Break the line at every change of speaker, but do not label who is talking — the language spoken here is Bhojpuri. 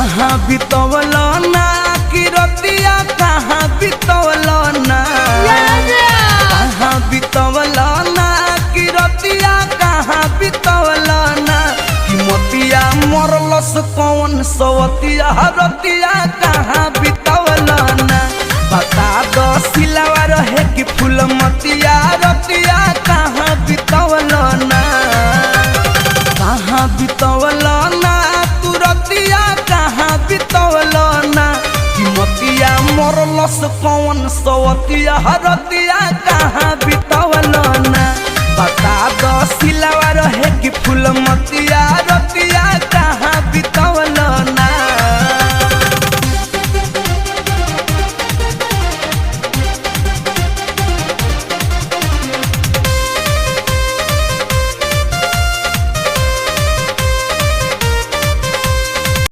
कहाँ बितवल ना कि रतिया कहाँ बितवल ना कहाँ बितवल ना कि रतिया कहाँ बितवल ना कि मोतिया मरलस कौन सवतिया रतिया कहाँ बितवल ना बता दो सिलावा रहे कि फूल मतिया रतिया कहाँ बितवल ना कहाँ बितवल ना तू रतिया कहाँ बितवल ना कि मोतिया मरलस कौन सवतिया रतिया कहाँ बितवल ना बता दो सिलावा रहे कि फूल मतिया